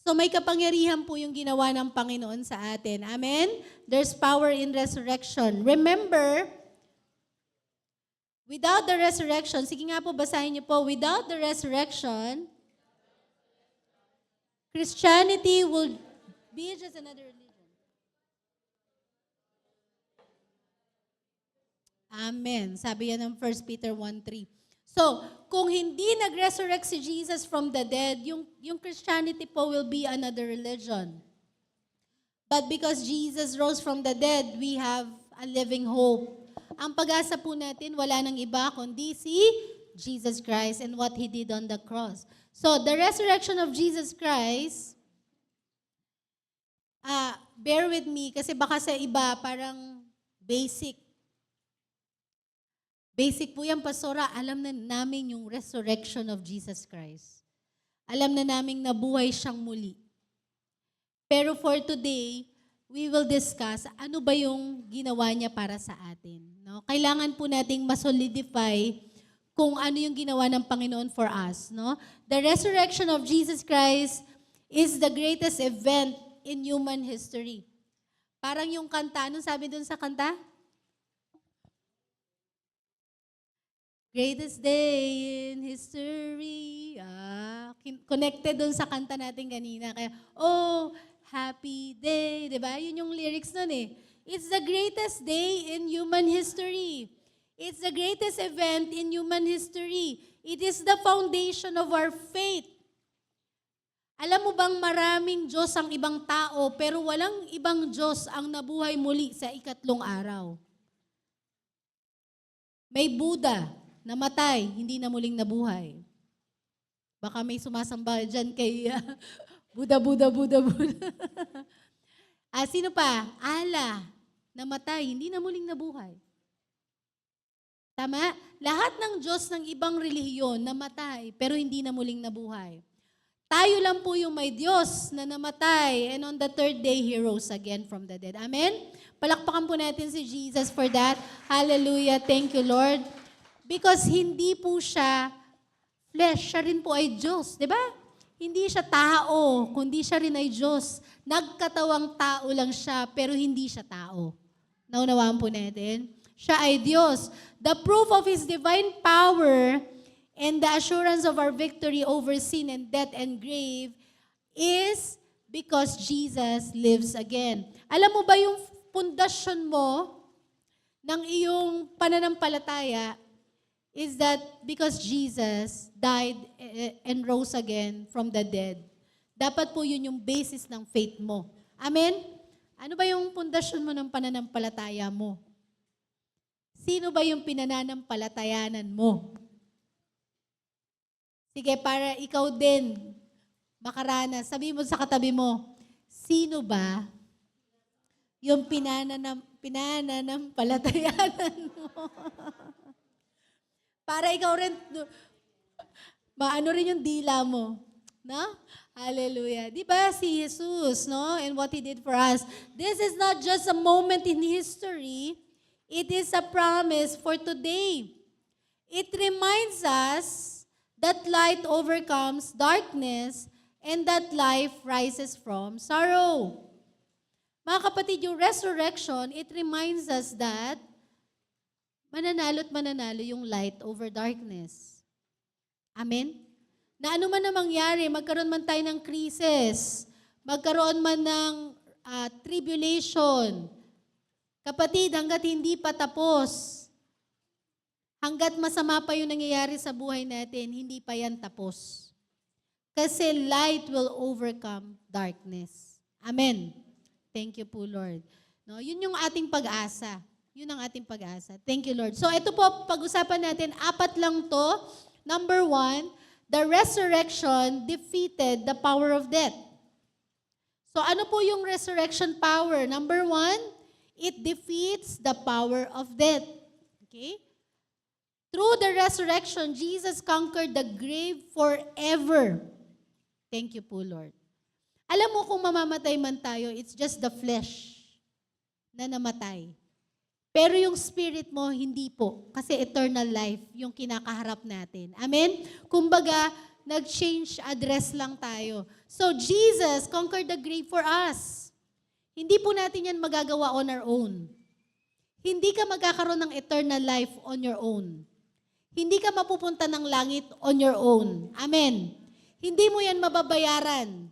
So may kapangyarihan po yung ginawa ng Panginoon sa atin. Amen? There's power in resurrection. Remember, without the resurrection, sige nga po, basahin niyo po, without the resurrection, Christianity will be just another religion. Amen. Sabi yan ng 1 Peter 1:3. So, kung hindi nag-resurrect si Jesus from the dead, yung Christianity po will be another religion. But because Jesus rose from the dead, we have a living hope. Ang pag-asa po natin, wala nang iba kundi si Jesus Christ and what He did on the cross. So, the resurrection of Jesus Christ, bear with me, kasi baka sa iba, parang basic. Basic po yan, Pastora. Alam na namin yung resurrection of Jesus Christ. Alam na namin nabuhay siyang muli. Pero for today, we will discuss ano ba yung ginawa niya para sa atin. No? Kailangan po nating masolidify kung ano yung ginawa ng Panginoon for us. No? The resurrection of Jesus Christ is the greatest event in human history. Parang yung kanta, anong sabi dun sa kanta? Greatest day in history. Connected dun sa kanta natin kanina. Kaya, oh, happy day. Diba? Yun yung lyrics nun eh. It's the greatest day in human history. It's the greatest event in human history. It is the foundation of our faith. Alam mo bang maraming Diyos ang ibang tao, pero walang ibang Diyos ang nabuhay muli sa ikatlong araw. May Buddha, namatay, hindi na muling nabuhay. Baka may sumasamba dyan kay Buddha. Sino pa? Allah, namatay, hindi na muling nabuhay. Tama? Lahat ng Diyos ng ibang relihiyon namatay, pero hindi na muling nabuhay. Tayo lang po yung may Diyos na namatay, and on the third day, He rose again from the dead. Amen? Palakpakan po natin si Jesus for that. Hallelujah. Thank you, Lord. Because hindi po siya flesh, siya rin po ay Diyos. Di ba? Hindi siya tao, kundi siya rin ay Diyos. Nagkatawang tao lang siya, pero hindi siya tao. Naunawaan po natin? Siya ay Diyos. The proof of His divine power and the assurance of our victory over sin and death and grave is because Jesus lives again. Alam mo ba yung pundasyon mo ng iyong pananampalataya is that because Jesus died and rose again from the dead. Dapat po yun yung basis ng faith mo. Amen? Ano ba yung pundasyon mo ng pananampalataya mo? Sino ba yung pinananampalatayanan mo? Sige, para ikaw din makaranas. Sabi mo sa katabi mo, sino ba yung pinananampalatayanan mo? Para ikaw rin, maano rin yung dila mo. No? Hallelujah. Di ba si Jesus, no? And what He did for us. This is not just a moment in history. It is a promise for today. It reminds us that light overcomes darkness and that life rises from sorrow. Mga kapatid, yung resurrection, it reminds us that mananalo at mananalo yung light over darkness. Amen? Na ano man na mangyari, magkaroon man tayo ng crisis, magkaroon man ng tribulation, kapatid, hanggat hindi pa tapos, hanggat masama pa yung nangyayari sa buhay natin, hindi pa yan tapos. Kasi light will overcome darkness. Amen? Thank you po, Lord. No, yun yung ating pag-asa. Yun ang ating pag-asa. Thank you, Lord. So ito po, pag-usapan natin, 4 lang to. Number 1, the resurrection defeated the power of death. So ano po yung resurrection power? Number 1, it defeats the power of death. Okay? Through the resurrection, Jesus conquered the grave forever. Thank you po, Lord. Alam mo kung mamamatay man tayo, it's just the flesh na namatay. Pero yung spirit mo, hindi po. Kasi eternal life yung kinakaharap natin. Amen? Kumbaga, nag-change address lang tayo. So Jesus conquered the grave for us. Hindi po natin yan magagawa on our own. Hindi ka magkakaroon ng eternal life on your own. Hindi ka mapupunta ng langit on your own. Amen. Hindi mo yan mababayaran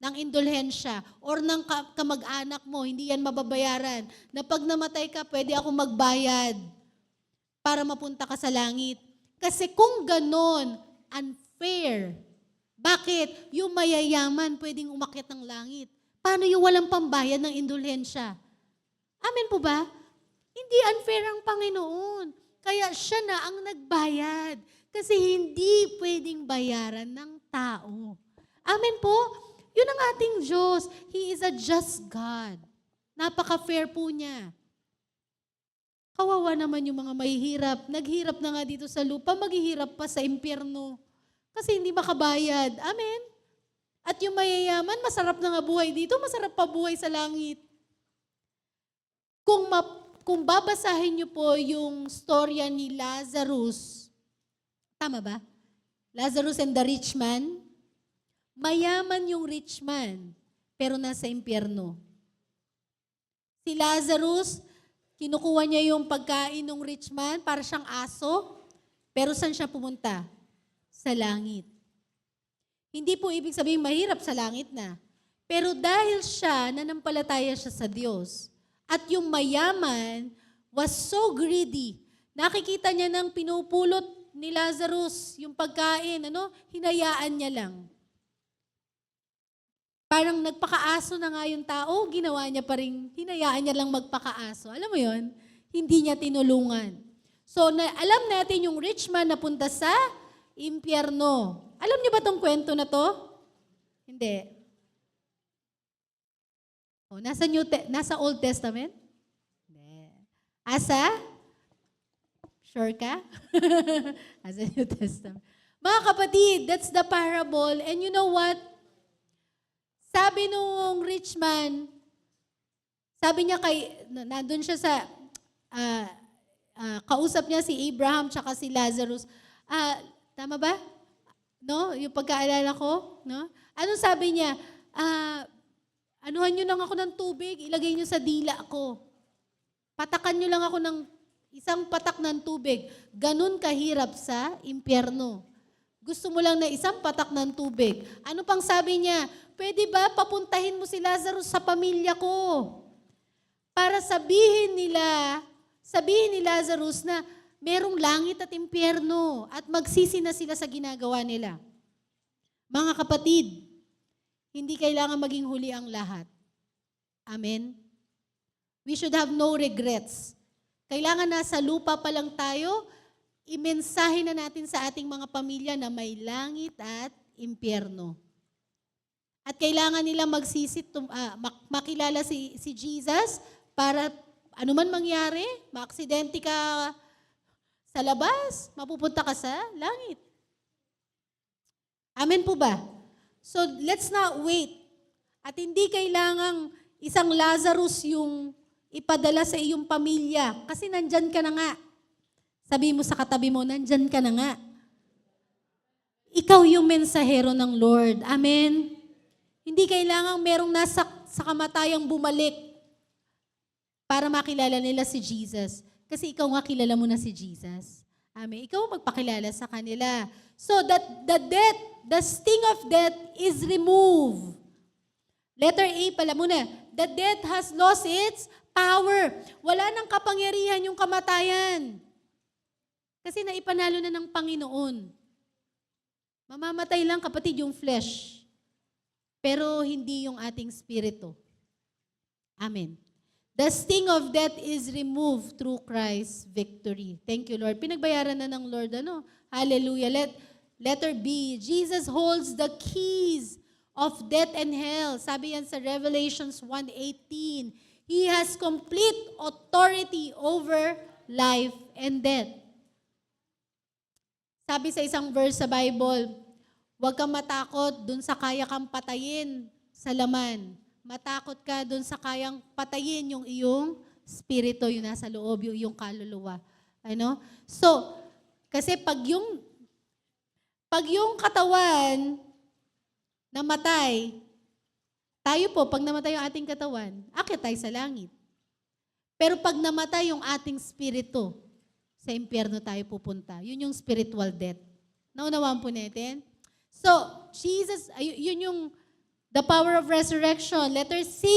ng indulhensya or ng kamag-anak mo. Hindi yan mababayaran. Na pag namatay ka, pwede ako magbayad para mapunta ka sa langit. Kasi kung ganon, unfair. Bakit? Yung mayayaman pwedeng umakyat ng langit. Paano yung walang pambayad ng indulhensya? Amen po ba? Hindi unfair ang Panginoon. Kaya siya na ang nagbayad. Kasi hindi pwedeng bayaran ng tao. Amen po? Yun ang ating Diyos. He is a just God. Napaka-fair po niya. Kawawa naman yung mga mahihirap. Naghirap na nga dito sa lupa, maghihirap pa sa impyerno. Kasi hindi makabayad. Amen? At yung mayayaman, masarap na nga buhay dito, masarap pa buhay sa langit. Kung babasahin niyo po yung storya ni Lazarus, tama ba? Lazarus and the rich man, mayaman yung rich man, pero nasa impyerno. Si Lazarus, kinukuha niya yung pagkain ng rich man para siyang aso, pero saan siya pumunta? Sa langit. Hindi po ibig sabihin mahirap sa langit na. Pero dahil siya, nanampalataya siya sa Diyos. At yung mayaman was so greedy. Nakikita niya nang pinupulot ni Lazarus yung pagkain, hinayaan niya lang. Parang nagpakaaso na nga yung tao, ginawa niya pa rin, hinayaan niya lang magpakaaso. Alam mo yon? Hindi niya tinulungan. So, alam natin yung rich man napunta sa impyerno. Alam niyo ba tong kwento na to? Hindi. Nasa Old Testament? Hindi. Asa? Sure ka? Asa New Testament. Mga kapatid, that's the parable. And you know what? Sabi nung rich man, sabi niya nandun siya sa, kausap niya si Abraham tsaka si Lazarus. Tama ba? No? Yung pagkaalala ko? No? Anong sabi niya? Anuhan nyo lang ako ng tubig, ilagay nyo sa dila ko. Patakan nyo lang ako ng isang patak ng tubig. Ganun kahirap sa impyerno. Gusto mo lang na isang patak ng tubig. Ano pang sabi niya? Pwede ba papuntahin mo si Lazarus sa pamilya ko? Para sabihin ni Lazarus na merong langit at impyerno at magsisi na sila sa ginagawa nila. Mga kapatid, hindi kailangan maging huli ang lahat. Amen? We should have no regrets. Kailangan nasa lupa pa lang tayo, imensahe na natin sa ating mga pamilya na may langit at impyerno. At kailangan nila makilala si Jesus para anuman mangyari, maaksidente ka sa labas, mapupunta ka sa langit. Amen po ba? So, let's not wait. At hindi kailangang isang Lazarus yung ipadala sa iyong pamilya. Kasi nandyan ka na nga. Sabi mo sa katabi mo, nandyan ka na nga. Ikaw yung mensahero ng Lord. Amen? Hindi kailangang merong nasa sa kamatayang bumalik para makilala nila si Jesus. Kasi ikaw nga kilala mo na si Jesus. Amen? Ikaw magpakilala sa kanila. So that the sting of death is removed. Letter A pala muna. The death has lost its power. Wala nang kapangyarihan yung kamatayan. Kasi naipanalo na ng Panginoon. Mamamatay lang kapatid yung flesh. Pero hindi yung ating spirito. Amen. The sting of death is removed through Christ's victory. Thank you, Lord. Pinagbayaran na ng Lord, Hallelujah. Letter B, Jesus holds the keys of death and hell. Sabi yan sa Revelations 1:18. He has complete authority over life and death. Sabi sa isang verse sa Bible, huwag kang matakot dun sa kaya kang patayin sa laman. Matakot ka dun sa kayang patayin yung iyong spirito, yung nasa loob, yung iyong kaluluwa. So, kasi pag Pag yung katawan namatay, tayo po, pag namatay yung ating katawan, akit tayo sa langit. Pero pag namatay yung ating spirito, sa impyerno tayo pupunta. Yun yung spiritual death. Naunawaan po natin? So, Jesus, yun yung the power of resurrection. Letter C,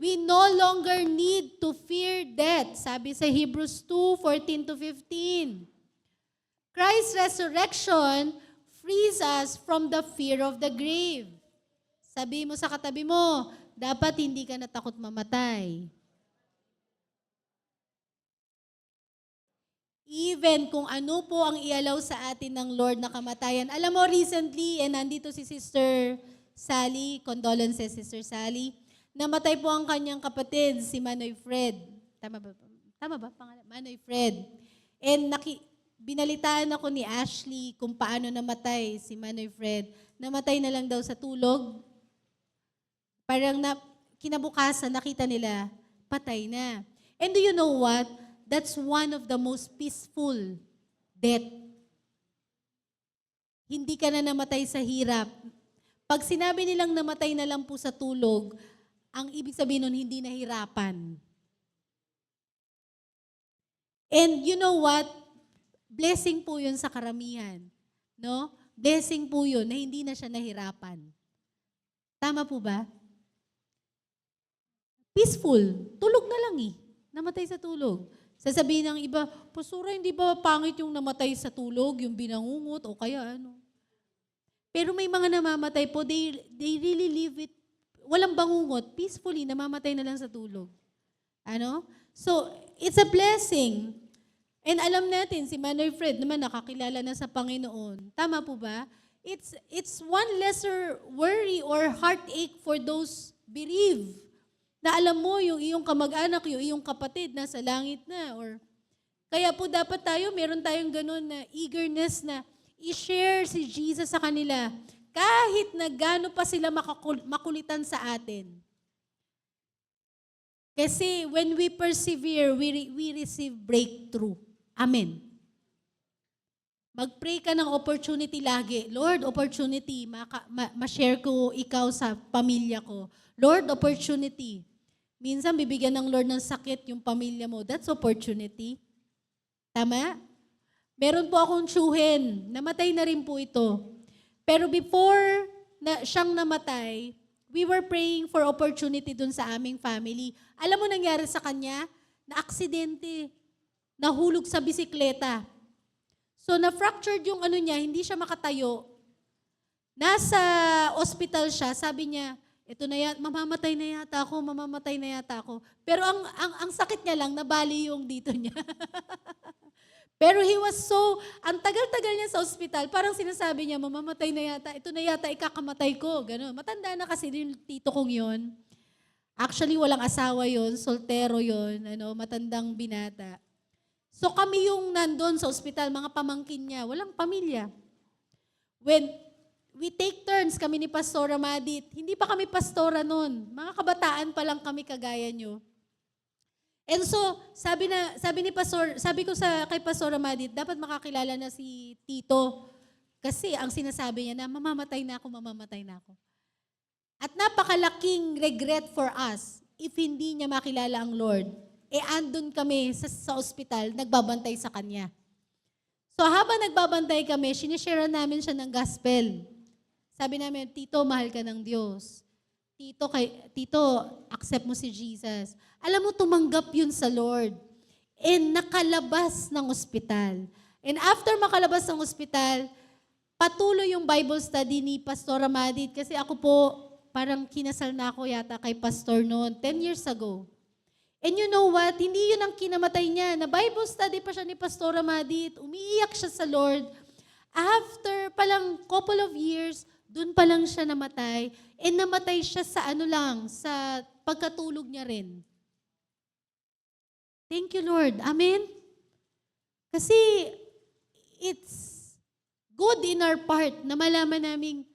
we no longer need to fear death. Sabi sa Hebrews 2:14-15. Christ's resurrection frees us from the fear of the grave. Sabi mo sa katabi mo, dapat hindi ka natakot mamatay. Even kung ano po ang ialaw sa atin ng Lord na kamatayan. Alam mo, recently, nandito si Sister Sally, condolences Sister Sally, namatay po ang kanyang kapatid, si Manoy Fred. Tama ba? Tama ba? Manoy Fred. And binalitaan ako ni Ashley kung paano namatay si Manoy Fred. Namatay na lang daw sa tulog. Parang kinabukasan, nakita nila, patay na. And do you know what? That's one of the most peaceful death. Hindi ka na namatay sa hirap. Pag sinabi nilang namatay na lang po sa tulog, ang ibig sabihin nun, hindi nahirapan. And you know what? Blessing po yun sa karamihan. No? Blessing po yun na hindi na siya nahirapan. Tama po ba? Peaceful. Tulog na lang eh. Namatay sa tulog. Sasabihin ng iba, Pastora, hindi ba pangit yung namatay sa tulog, yung binangungot, o kaya ano? Pero may mga namamatay po, they really live it, walang bangungot, peacefully, namamatay na lang sa tulog. Ano? So, it's a blessing. And alam natin, si Manoy Fred naman nakakilala na sa Panginoon. Tama po ba? It's one lesser worry or heartache for those bereaved. Na alam mo, yung iyong kamag-anak, yung iyong kapatid, nasa langit na. Kaya po dapat tayo, meron tayong ganun na eagerness na i-share si Jesus sa kanila. Kahit na gano'n pa sila makulitan sa atin. Kasi when we persevere, we receive breakthrough. Amen. Mag-pray ka ng opportunity lagi. Lord, opportunity. Ma-share ko ikaw sa pamilya ko. Lord, opportunity. Minsan, bibigyan ng Lord ng sakit yung pamilya mo. That's opportunity. Tama? Meron po akong tiyuhin. Namatay na rin po ito. Pero before siyang namatay, we were praying for opportunity dun sa aming family. Alam mo nangyari sa kanya? Na-aksidente. Nahulog sa bisikleta. So, na-fractured yung ano niya, hindi siya makatayo. Nasa ospital siya, sabi niya, ito na yan, mamamatay na yata ako. Pero ang sakit niya lang, nabali yung dito niya. Pero he was so, ang tagal-tagal niya sa ospital, parang sinasabi niya, mamamatay na yata, ito na yata, ikakamatay ko. Ganun. Matanda na kasi yung tito kong yon. Actually, walang asawa yon, soltero yon, matandang binata. So kami yung nandun sa ospital, mga pamangkin niya, walang pamilya. When we take turns kami ni Pastora Madit. Hindi pa kami pastora noon. Mga kabataan pa lang kami kagaya nyo. And so, sabi ko kay Pastora Madit, dapat makakilala na si Tito. Kasi ang sinasabi niya na, mamamatay na ako. At napakalaking regret for us if hindi niya makilala ang Lord. Andun kami sa ospital, nagbabantay sa Kanya. So habang nagbabantay kami, sinishare namin siya ng gospel. Sabi namin, Tito, mahal ka ng Diyos. Tito, accept mo si Jesus. Alam mo, tumanggap yun sa Lord. And nakalabas ng ospital. And after makalabas ng ospital, patuloy yung Bible study ni Pastora Madit. Kasi ako po, parang kinasal na ako yata kay Pastor noon, 10 years ago. And you know what? Hindi yun ang kinamatay niya. Na Bible study pa siya ni Pastora Madit. Umiiyak siya sa Lord. After palang couple of years, doon pa lang siya namatay. And namatay siya sa sa pagkatulog niya rin. Thank you, Lord. Amen? Kasi it's good in our part na malaman namin,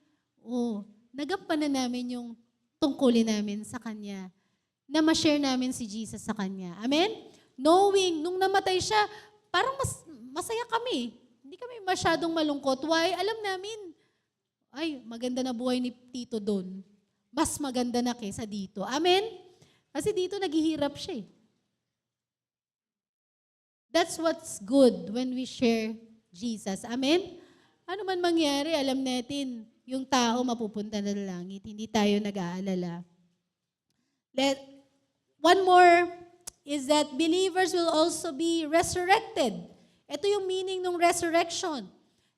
nagampanan namin yung tungkulin namin sa Kanya. Na ma-share namin si Jesus sa Kanya. Amen? Knowing, nung namatay siya, parang masaya kami. Hindi kami masyadong malungkot. Why? Alam namin, ay, maganda na buhay ni Tito doon. Mas maganda na kaysa dito. Amen? Kasi dito naghihirap siya eh. That's what's good when we share Jesus. Amen? Ano man mangyari, alam natin, yung tao mapupunta na langit. Hindi tayo nag-aalala. One more is that believers will also be resurrected. Ito yung meaning ng resurrection.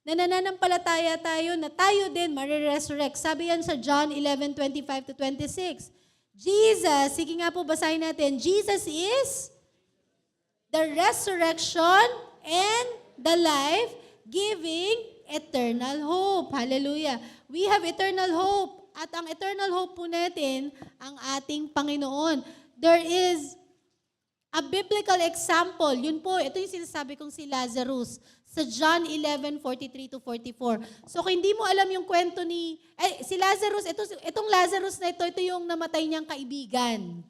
Na nananampalataya tayo na tayo din mariresurrect. Sabi yan sa John 11:25-26. Jesus, sige nga po basahin natin, Jesus is the resurrection and the life, giving eternal hope. Hallelujah. We have eternal hope. At ang eternal hope po natin, ang ating Panginoon. There is a biblical example. Yun po, ito yung sinasabi kong si Lazarus sa John 11:43-44. So kung hindi mo alam yung kwento ni, si Lazarus, itong Lazarus na ito yung namatay niyang kaibigan.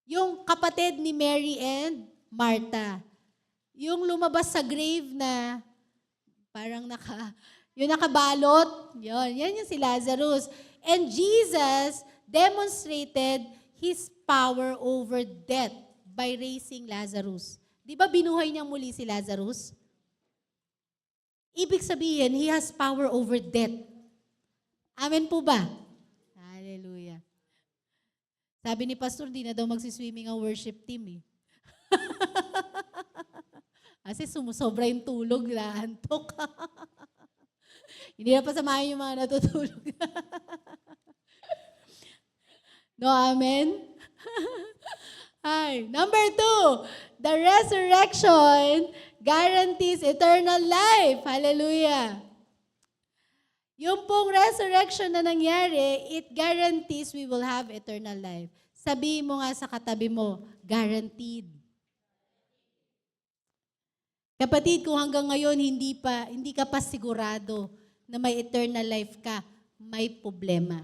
Yung kapatid ni Mary and Martha. Yung lumabas sa grave na parang yung nakabalot, yan yung si Lazarus. And Jesus demonstrated His power over death by raising Lazarus. Di ba binuhay niya muli si Lazarus? Ibig sabihin, He has power over death. Amen po ba? Hallelujah. Sabi ni Pastor, di na daw magsiswimming ang worship team eh. Kasi sumusobra yung tulog, naantok. Hindi na pasamahin yung mga natutulog. No, amen? Ay, number 2, the resurrection guarantees eternal life. Hallelujah. Yung pong resurrection na nangyari, it guarantees we will have eternal life. Sabihin mo nga sa katabi mo, guaranteed. Kapatid, kung hanggang ngayon hindi ka pa sigurado na may eternal life ka, may problema.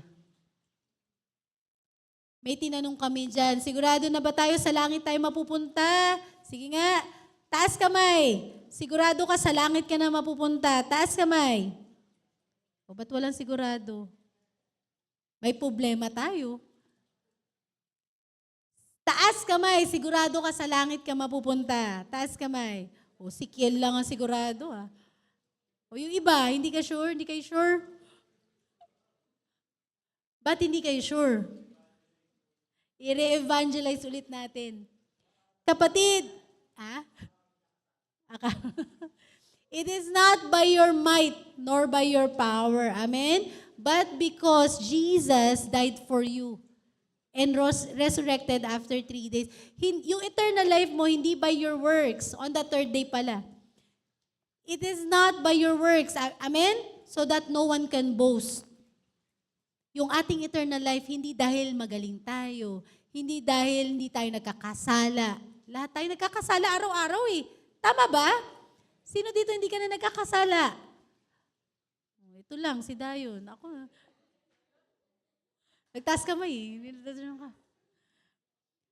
May tinanong kami dyan, sigurado na ba tayo sa langit tayo mapupunta? Sige nga, taas kamay. Sigurado ka sa langit ka na mapupunta. Taas kamay. O ba't walang sigurado? May problema tayo. Taas kamay, sigurado ka sa langit ka mapupunta. Taas kamay. O si Kiel lang ang sigurado ah. O yung iba, hindi ka sure? Hindi kayo sure? Ba't hindi kayo sure? I-re-evangelize ulit natin. Kapatid, it is not by your might nor by your power, amen? But because Jesus died for you and resurrected after 3 days. Yung eternal life mo, hindi by your works, on the 3rd day pala. It is not by your works, amen? So that no one can boast. Yung ating eternal life, hindi dahil magaling tayo, hindi dahil hindi tayo nagkakasala. Lahat tayo nagkakasala araw-araw eh. Tama ba? Sino dito hindi ka na nagkakasala? Ito lang, si Dayon. Ako, nagtaas kamay eh.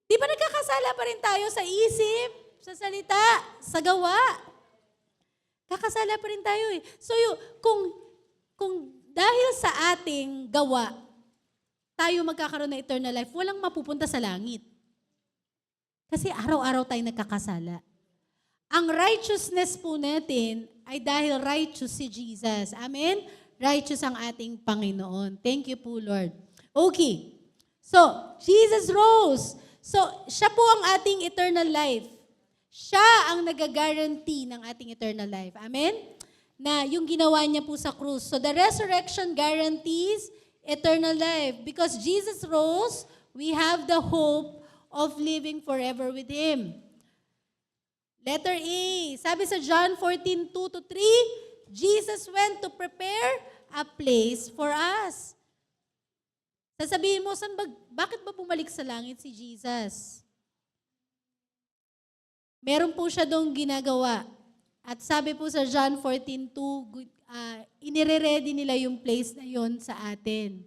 Di ba nagkakasala pa rin tayo sa isip, sa salita, sa gawa? Kakasala pa rin tayo eh. So kung dahil sa ating gawa, tayo magkakaroon ng eternal life, walang mapupunta sa langit. Kasi araw-araw tayo nagkakasala. Ang righteousness po natin ay dahil righteous si Jesus. Amen? Righteous ang ating Panginoon. Thank you po, Lord. Okay. So, Jesus rose. So, siya po ang ating eternal life. Siya ang nag-guarantee ng ating eternal life. Amen? Na yung ginawa niya po sa krus. So the resurrection guarantees eternal life. Because Jesus rose, we have the hope of living forever with Him. Letter A, sabi sa John 14:2-3, Jesus went to prepare a place for us. Sasabihin mo, bakit ba bumalik sa langit si Jesus? Meron po siya doong ginagawa. At sabi po sa John 14:2, inire-ready nila yung place na yon sa atin.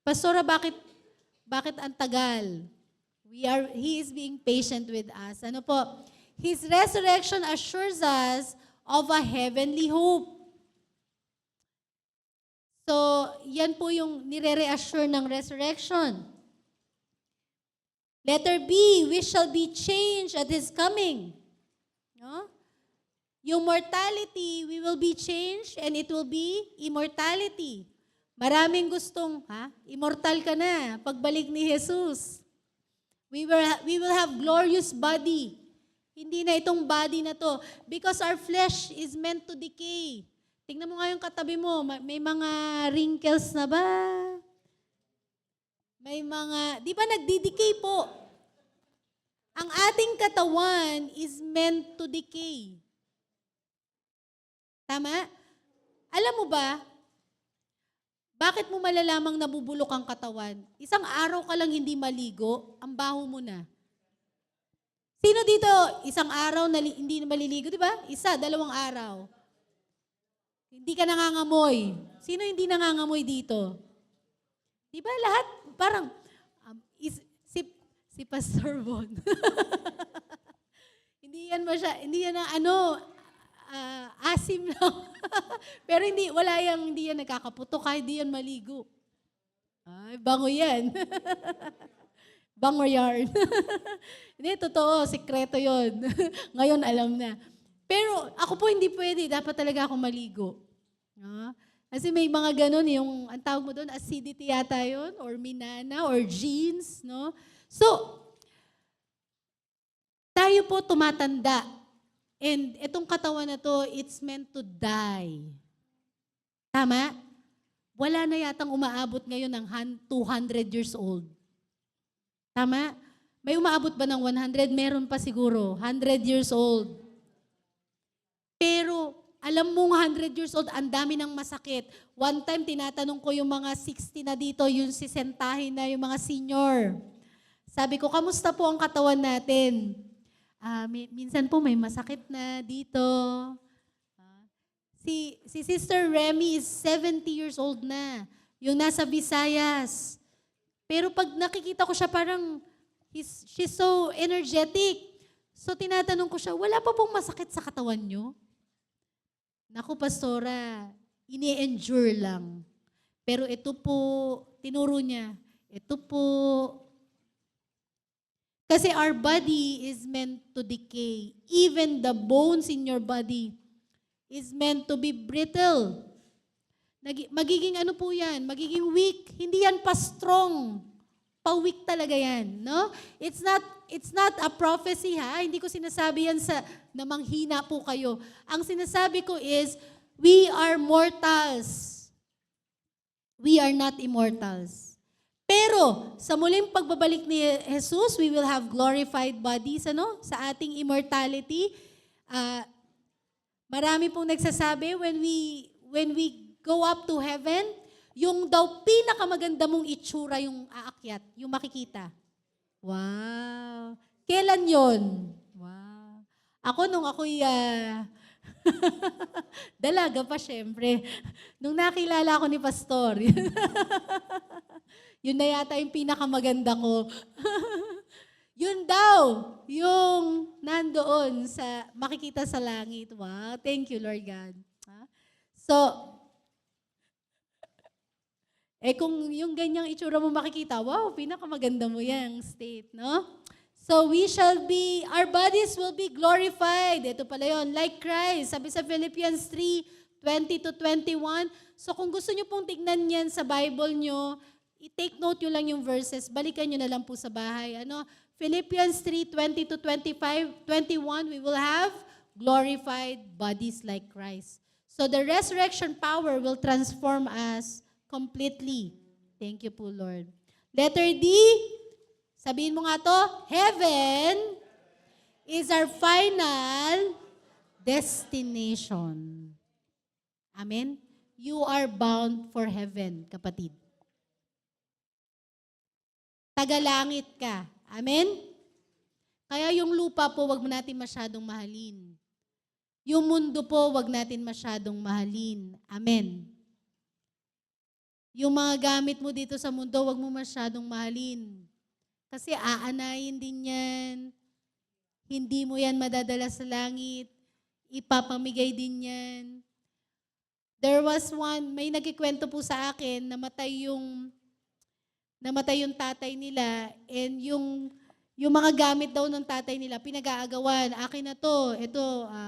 Pastora, bakit ang tagal? He is being patient with us. Ano po? His resurrection assures us of a heavenly hope. So, yan po yung nire-reassure ng resurrection. Letter B, we shall be changed at His coming. No? Yung mortality, we will be changed and it will be immortality. Maraming gustong, immortal ka na pagbalik ni Jesus. We will have glorious body. Hindi na itong body na to. Because our flesh is meant to decay. Tingnan mo nga yung katabi mo, may mga wrinkles na ba? May mga, di ba nagdi-decay po? Ang ating katawan is meant to decay. Tama? Alam mo ba, bakit mo malalamang nabubulok ang katawan? Isang araw ka lang hindi maligo, ang baho mo na. Sino dito, isang araw na hindi maliligo, di ba? Isa, 2 araw. Hindi ka nangangamoy. Sino hindi nangangamoy dito? Di ba lahat, parang, si Pastor Von. hindi yan asim lang. Pero hindi yan nagkakaputo kahit hindi yan maligo. Ay, bango yan. Bango yarn. Hindi, totoo, sikreto yon. Ngayon alam na. Pero ako po hindi pwede, dapat talaga ako maligo. Kasi may mga ganun, yung ang tawag mo doon, acidity yata yun, or minana, or genes, no? So, tayo po tumatanda. And itong katawan na to, it's meant to die. Tama? Wala na yatang umaabot ngayon ng 200 years old. Tama? May umaabot ba ng 100? Meron pa siguro. 100 years old. Pero, alam mong 100 years old, ang dami ng masakit. One time, tinatanong ko yung mga 60 na dito, yung sisentahin na, yung mga senior. Sabi ko, kamusta po ang katawan natin? Minsan po may masakit na dito. Si Sister Remy is 70 years old na. Yung nasa Visayas. Pero pag nakikita ko siya, parang she's so energetic. So tinatanong ko siya, wala pa pong masakit sa katawan nyo? Naku, Pastora, ini-endure lang. Pero ito po, tinuro niya, ito po, kasi our body is meant to decay. Even the bones in your body is meant to be brittle. Magiging ano po yan? Magiging weak. Hindi yan pa-strong. Pa-weak talaga yan. No? It's not a prophecy, ha? Hindi ko sinasabi yan na manghina po kayo. Ang sinasabi ko is, we are mortals. We are not immortals. Pero, sa muling pagbabalik ni Jesus, we will have glorified bodies, sa ating immortality. Marami pong nagsasabi, when we go up to heaven, yung daw pinakamaganda mong itsura yung aakyat, yung makikita. Wow! Kailan yon? Wow! Ako nung ako'y dalaga pa syempre. Nung nakilala ako ni Pastor, yun na yata yung pinakamaganda ko. Yun daw, yung nandoon sa makikita sa langit. Wow, thank you, Lord God. So, kung yung ganyang itsura mo makikita, wow, pinakamaganda mo yung state, no? So our bodies will be glorified. Ito pala yun, like Christ. Sabi sa Philippians 3:20-21. So kung gusto nyo pong tignan yan sa Bible nyo, i-take note nyo lang yung verses. Balikan nyo na lang po sa bahay. Philippians 3:20-21, we will have glorified bodies like Christ. So the resurrection power will transform us completely. Thank you po, Lord. Letter D, sabihin mo nga to, heaven is our final destination. Amen? You are bound for heaven, kapatid. Tagalangit ka. Amen? Kaya yung lupa po, wag mo natin masyadong mahalin. Yung mundo po, wag natin masyadong mahalin. Amen? Yung mga gamit mo dito sa mundo, wag mo masyadong mahalin. Kasi aanayin din yan. Hindi mo yan madadala sa langit. ipapamigay din yan. There was one, may nagkikwento po sa akin, namatay yung tatay nila, and yung mga gamit daw ng tatay nila, pinag-aagawan, akin na to, ito,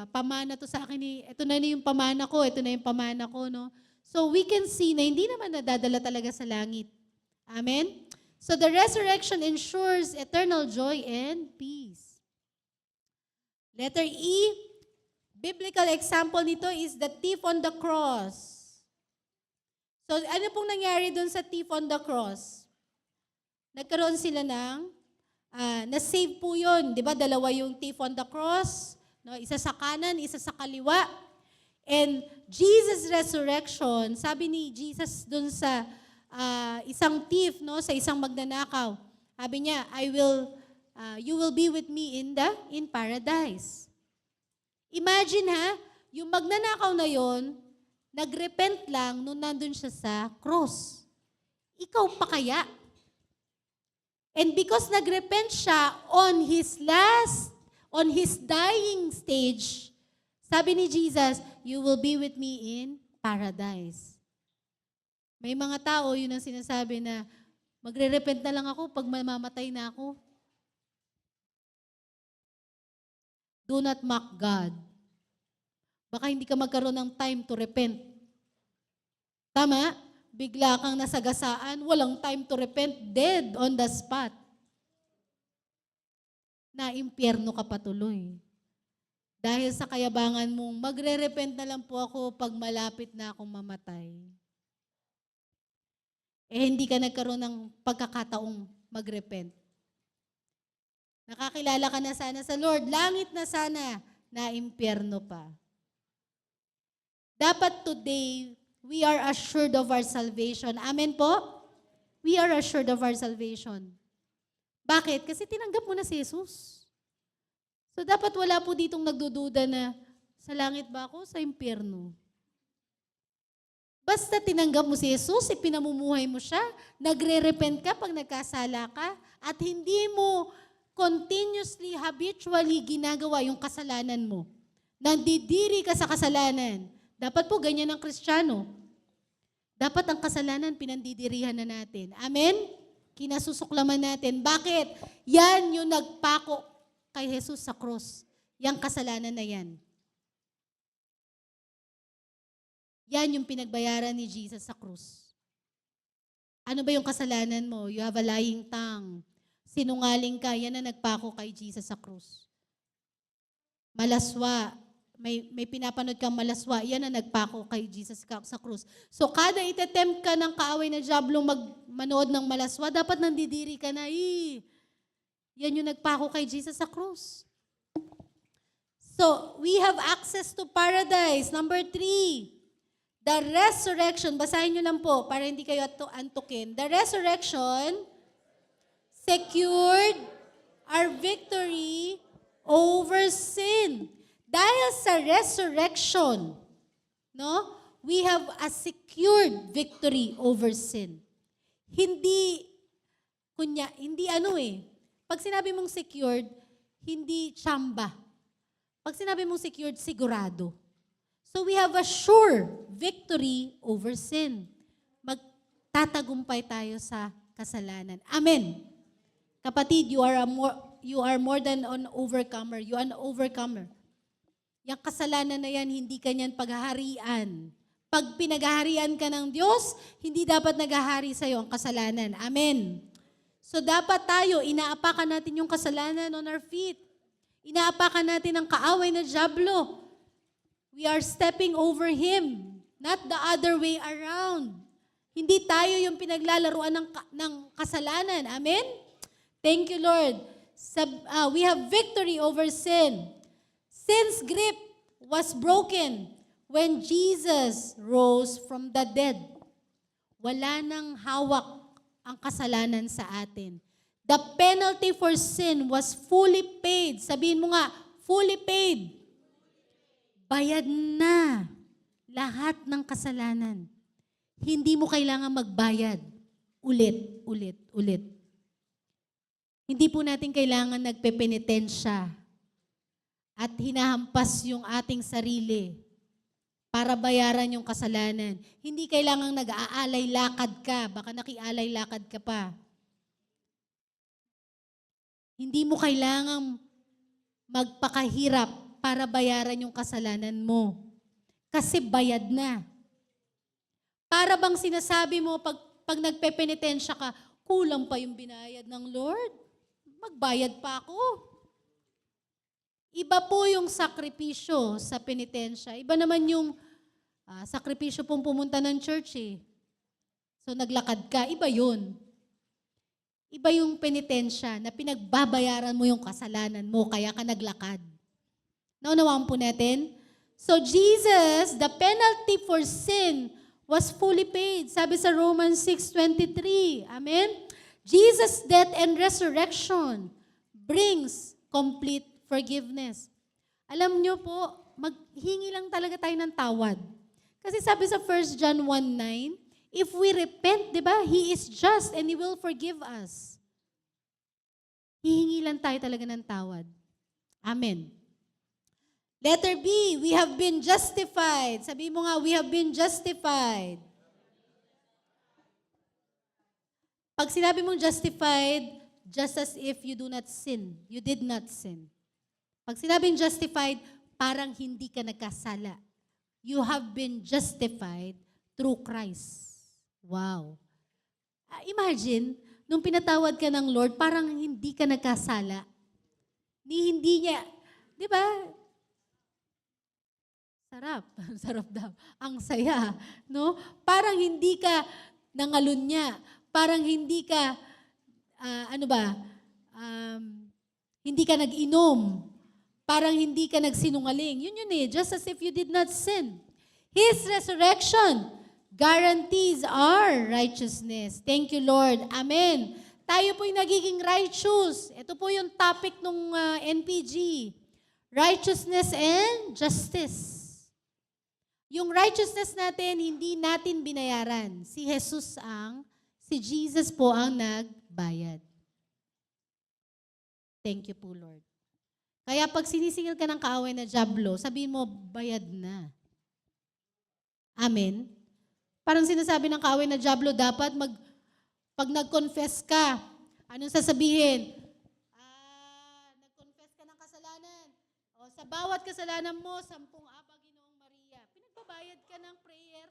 pamana to sa akin, ito na yung pamana ko, ito na yung pamana ko, no? So we can see na hindi naman nadadala talaga sa langit. Amen? So the resurrection ensures eternal joy and peace. Letter E, biblical example nito is the thief on the cross. So ano pong nangyari dun sa thief on the cross? Nagkaroon sila ng, na-save po yun. Di ba? Dalawa yung thief on the cross. No? Isa sa kanan, isa sa kaliwa. And Jesus' resurrection, sabi ni Jesus dun sa isang thief, no, sa isang magnanakaw, sabi niya, you will be with me in paradise. Imagine yung magnanakaw na yon, nagrepent lang nung nandun siya sa cross. Ikaw pa kaya? And because nagrepent siya on his dying stage, sabi ni Jesus, you will be with me in paradise. May mga tao, yun ang sinasabi na, magre-repent na lang ako pag mamamatay na ako. Do not mock God. Baka hindi ka magkaroon ng time to repent. Tama? Bigla kang nasagasaan, walang time to repent, dead on the spot. Na impyerno ka patuloy. Dahil sa kayabangan mong, magre-repent na lang po ako pag malapit na akong mamatay. Hindi ka nagkaroon ng pagkakataong magrepent. Nakakilala ka na sana sa Lord, langit na sana, na impyerno pa. Dapat today, we are assured of our salvation. Amen po? We are assured of our salvation. Bakit? Kasi tinanggap mo na si Jesus. So dapat wala po ditong nagdududa na, sa langit ba ako? Sa impyerno. Basta tinanggap mo si Jesus, ipinamumuhay mo siya, nagre-repent ka pag nagkasala ka, at hindi mo continuously, habitually ginagawa yung kasalanan mo. Nandidiri ka sa kasalanan. Dapat po ganyan ang Kristiyano. Dapat ang kasalanan pinandidirihan na natin. Amen? Kinasusuklaman natin. Bakit? Yan yung nagpako kay Jesus sa cross. Yang kasalanan na yan. Yan yung pinagbayaran ni Jesus sa krus. Ano ba yung kasalanan mo? You have a lying tongue. Sinungaling ka, yan na nagpako kay Jesus sa krus. Malaswa, may pinapanood kang malaswa, yan na nagpako kay Jesus sa krus. So kada itetempt ka ng kaaway na diablo manood ng malaswa, dapat nandidiri ka na, yan yung nagpako kay Jesus sa krus. So, we have access to paradise. Number 3, the resurrection, basahin nyo lang po para hindi kayo antukin. The resurrection secured our victory over sin. Dahil sa resurrection, no, we have a secured victory over sin. Hindi pag sinabi mong secured, hindi tsamba. Pag sinabi mong secured, sigurado. So we have a sure victory over sin. Magtatagumpay tayo sa kasalanan. Amen. Kapatid, you are more than an overcomer. You are an overcomer. Yung kasalanan na yan, hindi ka niyan paghaharian. Pag pinaghaharian ka ng Diyos, hindi dapat naghahari sa'yo ang kasalanan. Amen. So dapat tayo, inaapakan natin yung kasalanan on our feet. Inaapakan natin ang kaaway na diablo. We are stepping over him, not the other way around. Hindi tayo yung pinaglalaruan ng kasalanan. Amen? Thank you, Lord. We have victory over sin. Sin's grip was broken when Jesus rose from the dead. Wala nang hawak ang kasalanan sa atin. The penalty for sin was fully paid. Sabihin mo nga, fully paid. Bayad na lahat ng kasalanan. Hindi mo kailangan magbayad ulit. Hindi po natin kailangan nagpepenitensya. at hinahampas yung ating sarili para bayaran yung kasalanan. Hindi kailangang nag-aalay lakad ka, baka nakialay lakad ka pa. Hindi mo kailangang magpakahirap para bayaran yung kasalanan mo. Kasi bayad na. Para bang sinasabi mo pag nagpepenitensya ka, kulang pa yung binayad ng Lord? Magbayad pa ako. Iba po yung sakripisyo sa penitensya. Iba naman yung sakripisyo pong pumunta ng church eh. So naglakad ka, iba yun. Iba yung penitensya na pinagbabayaran mo yung kasalanan mo, kaya ka naglakad. Naunawaan po natin? So Jesus, the penalty for sin was fully paid. Sabi sa Romans 6:23. Amen? Jesus' death and resurrection brings complete forgiveness. Alam nyo po, maghingi lang talaga tayo ng tawad. Kasi sabi sa 1 John 1:9, if we repent, di ba, He is just and He will forgive us. Hihingi lang tayo talaga ng tawad. Amen. Letter B, we have been justified. Sabi mo nga, we have been justified. Pag sinabi mong justified, just as if you do not sin. You did not sin. Pag sinabing justified, parang hindi ka nagkasala. You have been justified through Christ. Wow. Imagine, nung pinatawad ka ng Lord, parang hindi ka nagkasala. Hindi niya, di ba? Sarap. Sarap daw. Ang saya. No? Parang hindi ka nangalunya. Parang hindi ka, hindi ka nag-inom. Parang hindi ka nagsinungaling. Yun eh, just as if you did not sin. His resurrection guarantees our righteousness. Thank you, Lord. Amen. Tayo po'y nagiging righteous. Ito po yung topic ng NPG. Righteousness and justice. Yung righteousness natin, hindi natin binayaran. Si Jesus po ang nagbayad. Thank you po, Lord. Kaya pag sinisingil ka ng kaaway na dyablo, sabihin mo, bayad na. Amen? Parang sinasabi ng kaaway na dyablo, dapat pag nag-confess ka, anong sasabihin? Nag-confess ka ng kasalanan. O, sa bawat kasalanan mo, 10 Aba Ginoong Maria. Pinagbabayad ka ng prayer.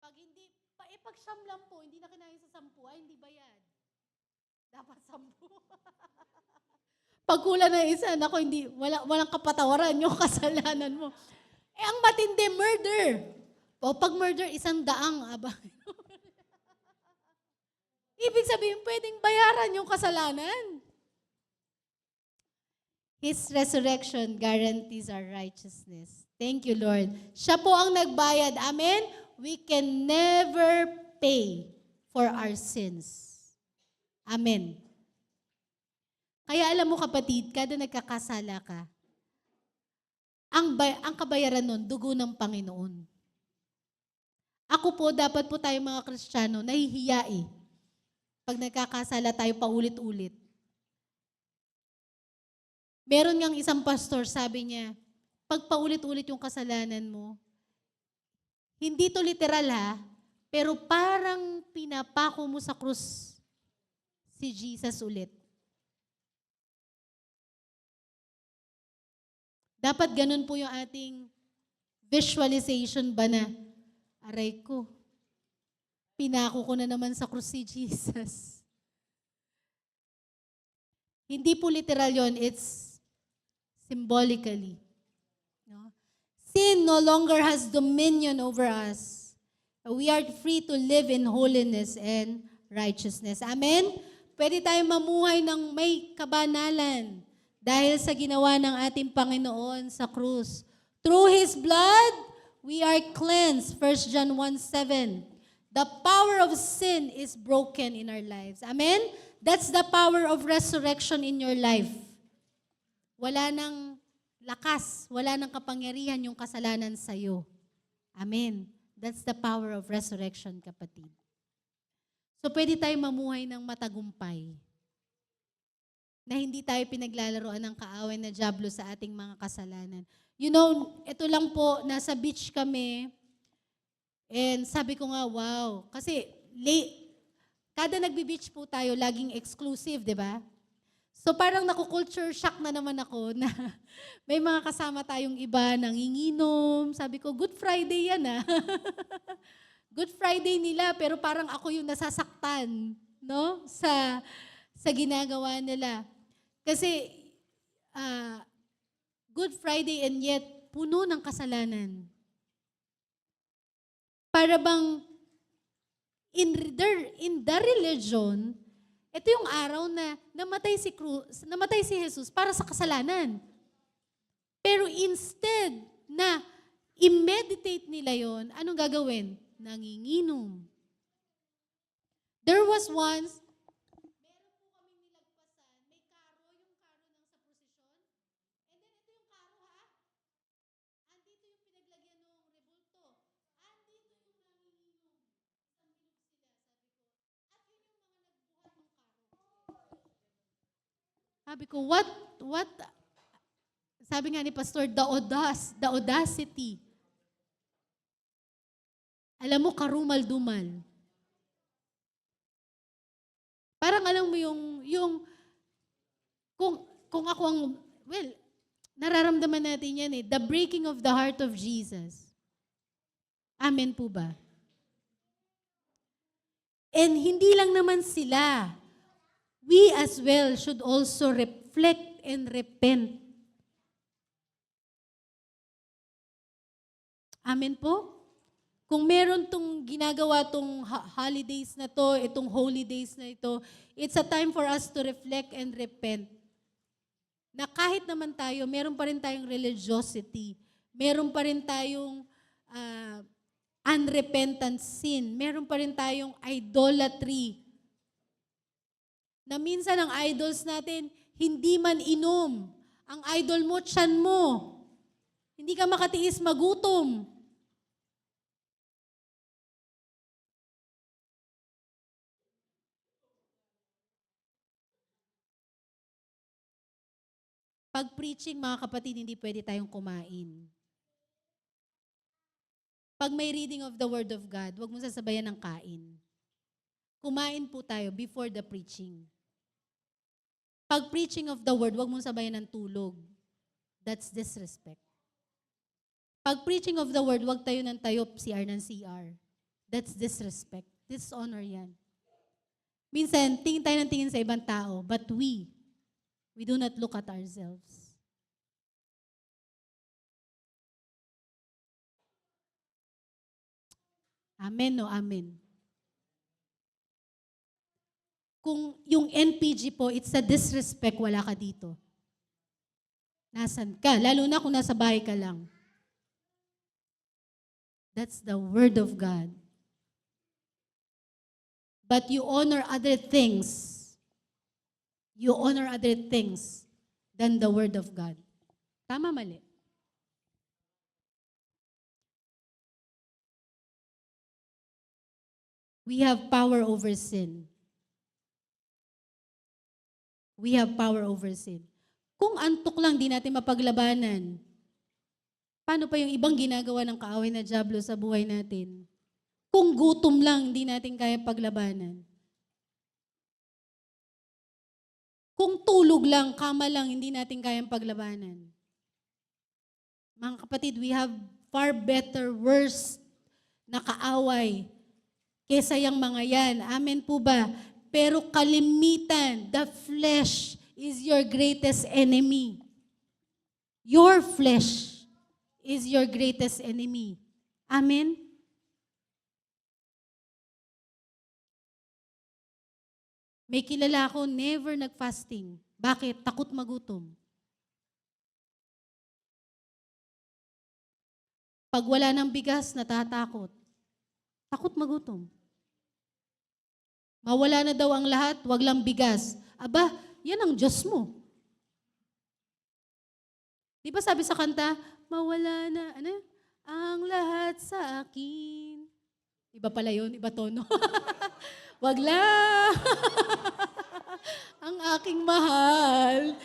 Pag hindi, pag siyam lang po, hindi na kinain sa 10, hindi bayad. Dapat 10. Pag kulang na isa, nako, walang kapatawaran yung kasalanan mo. Ang matindi, murder. O pag murder, 100 aba. Ibig sabihin, pwedeng bayaran yung kasalanan. His resurrection guarantees our righteousness. Thank you, Lord. Siya po ang nagbayad. Amen? We can never pay for our sins. Amen. Kaya alam mo kapatid, kada nagkakasala ka, ang kabayaran nun, dugo ng Panginoon. Ako po, dapat po tayo mga Kristiyano, nahihiya eh. Pag nagkakasala tayo paulit-ulit. Meron ngang isang pastor, sabi niya, pag paulit-ulit yung kasalanan mo, hindi to literal ha, pero parang pinapako mo sa krus si Jesus ulit. Dapat ganun po yung ating visualization ba na, aray ko, pinako ko na naman sa krus si Jesus. Hindi po literal yon, it's symbolically. No? Sin no longer has dominion over us. We are free to live in holiness and righteousness. Amen? Pwede tayong mamuhay ng may kabanalan dahil sa ginawa ng ating Panginoon sa krus. Through His blood, we are cleansed. 1 John 1:7. The power of sin is broken in our lives. Amen? That's the power of resurrection in your life. Wala nang lakas, wala nang kapangyarihan yung kasalanan sa'yo. Amen? That's the power of resurrection, kapatid. So, pwede tayong mamuhay ng matagumpay. na hindi tayo pinaglalaroan ng kaaway na dyablo sa ating mga kasalanan. You know, ito lang po, nasa beach kami, and sabi ko nga, wow, kasi kada nagbi-beach po tayo, laging exclusive, di ba? So parang naku-culture shock na naman ako na may mga kasama tayong iba nanginginom. Sabi ko, Good Friday yan ah. Good Friday nila, pero parang ako yung nasasaktan, no? Sa ginagawa nila. Kasi Good Friday and yet puno ng kasalanan. Para bang in the religion, ito yung araw na namatay si Jesus para sa kasalanan. Pero instead na i-meditate nila yon, anong gagawin? Nanginginom. There was once, meron po kaming nilagpasan, may karo, yung karo ng sa prosesyon. And then ito yung karo ha. Andito yung pinaglagyan ng rebulto. Andito yung nanginginom. Isang bilog sila, sabi ko. At yun yung mga nagbuhat ng karo. Sabi ko, what? Sabi nga ni Pastor, the audacity. Alam mo, karumal-dumal. Parang alam mo yung kung ako ang, well, nararamdaman natin yan eh, the breaking of the heart of Jesus. Amen po ba? And hindi lang naman sila. We as well should also reflect and repent. Amen po? Kung meron tong ginagawa tong holidays na to, itong holy days na ito, it's a time for us to reflect and repent. Na kahit naman tayo, meron pa rin tayong religiosity, meron pa rin tayong unrepentant sin, meron pa rin tayong idolatry. Na minsan ang idols natin, hindi man inom. Ang idol mo, tiyan mo. Hindi ka makatiis magutom. Pag preaching, mga kapatid, hindi pwede tayong kumain. Pag may reading of the Word of God, huwag mo sasabayan ng kain. Kumain po tayo before the preaching. Pag preaching of the Word, huwag mo sabayan ng tulog. That's disrespect. Pag preaching of the Word, huwag tayo ng tayo, CR ng CR. That's disrespect. Dishonor yan. Minsan, tingin tayo ng tingin sa ibang tao, but we do not look at ourselves. Amen o amen. Kung yung NPG po, it's a disrespect, wala ka dito. Nasaan ka? Lalo na kung nasa bahay ka lang. That's the Word of God. But you honor other things. You honor other things than the Word of God. Tama, mali? We have power over sin. We have power over sin. Kung antok lang, di natin mapaglabanan. Paano pa yung ibang ginagawa ng kaaway na dyablo sa buhay natin? Kung gutom lang, di natin kaya paglabanan. Kung tulog lang, kama lang, hindi natin kayang paglabanan. Mga kapatid, we have far better, worse na kaaway kesa yung mga yan. Amen po ba? Pero kalimitan, the flesh is your greatest enemy. Your flesh is your greatest enemy. Amen? May kilala ako, never nag-fasting. Bakit? Takot magutom. Pag wala ng bigas, natatakot. Takot magutom. Mawala na daw ang lahat, wag lang bigas. Aba, yan ang Diyos mo. Di ba sabi sa kanta, mawala na, ang lahat sa akin. Iba pala yun, iba tono. Wag lang. ang aking mahal.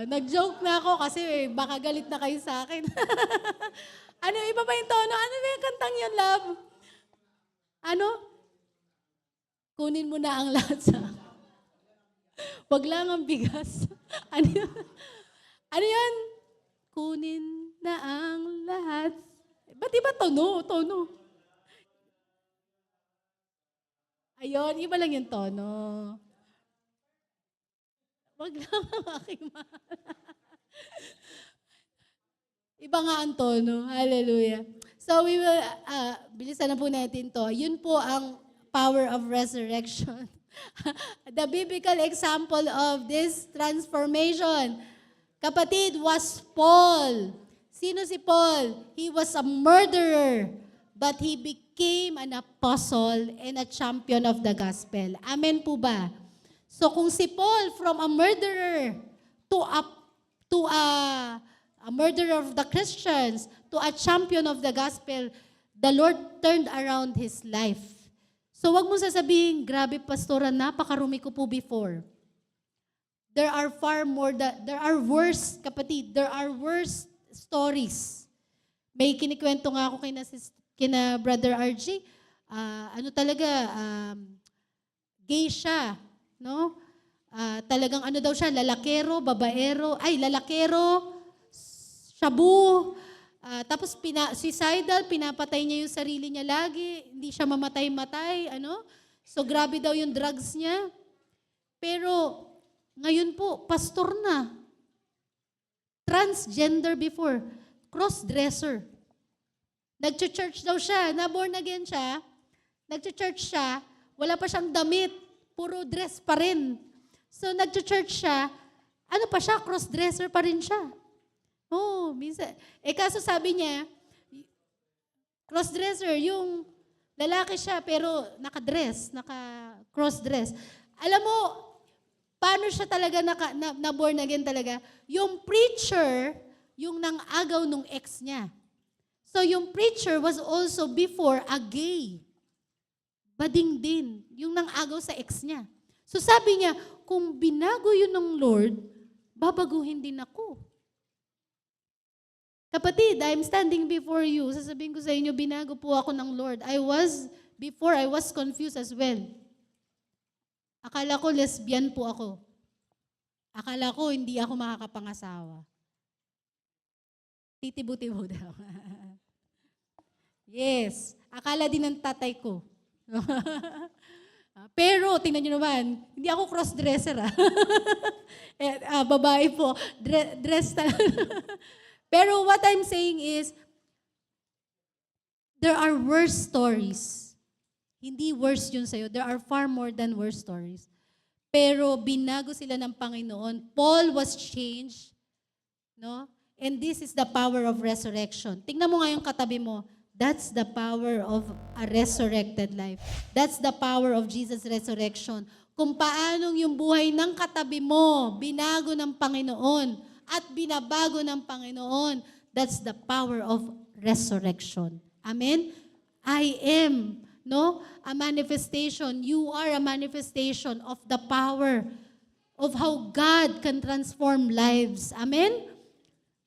Nag-joke na ako kasi baka galit na kayo sa akin. Ano, iba pa yung tono? Ano ba yung kantang yun, love? Ano? Kunin mo na ang lahat sa... Wag lang ang bigas. Ano yun? Ano yun? Kunin na ang lahat. Ba't iba tono? Tono. Ayun, iba lang yung tono. Wag lang ang aking mahal. Iba nga ang tono. Hallelujah. So we will, bilisan na po natin to. Yun po ang power of resurrection. The biblical example of this transformation, kapatid, was Paul. Sino si Paul? He was a murderer, but he became an apostle and a champion of the gospel. Amen po ba? So kung si Paul from a murderer to a murderer of the Christians, to a champion of the gospel, the Lord turned around his life. So wag mo sasabihin, grabe pastora, napakarumi ko po before. There are worse, kapatid, there are worse stories. May kinikwento nga ako kina Brother RG, gay siya, no? Talagang ano daw siya, lalakero, shabu, tapos suicidal, pinapatay niya yung sarili niya lagi, hindi siya mamatay-matay, ano? So grabe daw yung drugs niya. Pero ngayon po, pastor na. Transgender before, cross-dresser. Nag-church daw siya, na-born again siya, nag-church siya, wala pa siyang damit, puro dress pa rin. So nag-church siya, ano pa siya, cross-dresser pa rin siya. Oh, minsan. Kaso sabi niya, cross-dresser, yung lalaki siya pero naka-cross-dress. Alam mo, paano siya talaga na-born again talaga? Yung preacher, yung nang-agaw nung ex niya. So yung preacher was also before a gay. Bading din, yung nang-agaw sa ex niya. So sabi niya, kung binago yun ng Lord, babaguhin din ako. Kapatid, I'm standing before you. Sasabihin ko sa inyo, binago po ako ng Lord. Before I was confused as well. Akala ko lesbian po ako. Akala ko hindi ako makakapangasawa. Titibo-tibo daw. Yes. Akala din ng tatay ko. Pero, tingnan nyo naman, hindi ako cross-dresser. Babae po. Dress talaga. Pero what I'm saying is, there are worse stories. Hindi worse yun sa'yo. There are far more than worse stories. Pero binago sila ng Panginoon. Paul was changed. No? And this is the power of resurrection. Tingnan mo nga yung katabi mo. That's the power of a resurrected life. That's the power of Jesus' resurrection. Kung paanong yung buhay ng katabi mo, binago ng Panginoon at binabago ng Panginoon. That's the power of resurrection. Amen? I am, a manifestation. You are a manifestation of the power of how God can transform lives. Amen?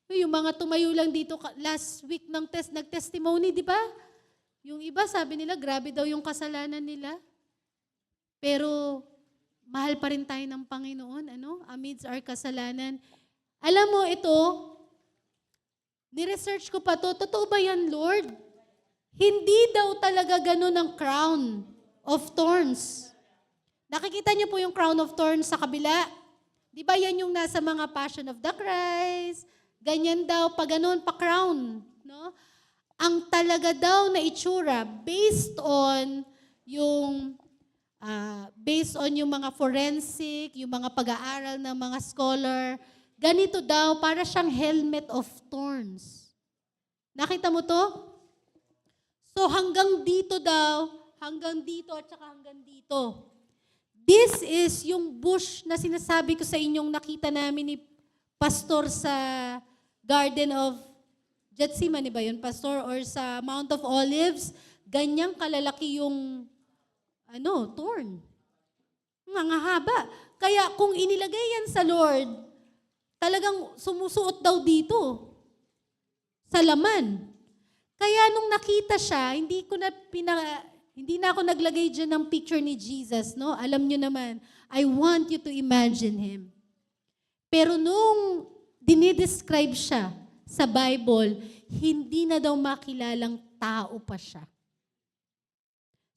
Yung mga tumayo lang dito last week ng nag-testimony, di ba? Yung iba, sabi nila, grabe daw yung kasalanan nila. Pero, mahal pa rin tayo ng Panginoon, amidst our kasalanan. Alam mo, ito, ni-research ko pa to, totoo ba yan, Lord? Hindi daw talaga ganun ang crown of thorns. Nakikita niyo po yung crown of thorns sa kabila? Di ba yan yung nasa mga Passion of the Christ? Ganyan daw, pa ganun, pa crown. No? Ang talaga daw na itsura, based on yung mga forensic, yung mga pag-aaral ng mga scholar, ganito daw, para siyang helmet of thorns. Nakita mo to? So hanggang dito daw, hanggang dito at saka hanggang dito. This is yung bush na sinasabi ko sa inyong nakita namin ni Pastor sa Garden of Gethsemane ba yun, Pastor? Or sa Mount of Olives, ganyang kalalaki yung thorn. Mga haba. Kaya kung inilagay yan sa Lord, talagang sumusuot daw dito sa laman. Kaya nung nakita siya, hindi na ako naglagay dyan ng picture ni Jesus, no? Alam nyo naman, I want you to imagine Him. Pero nung dinidescribe siya sa Bible, hindi na daw makilalang tao pa siya.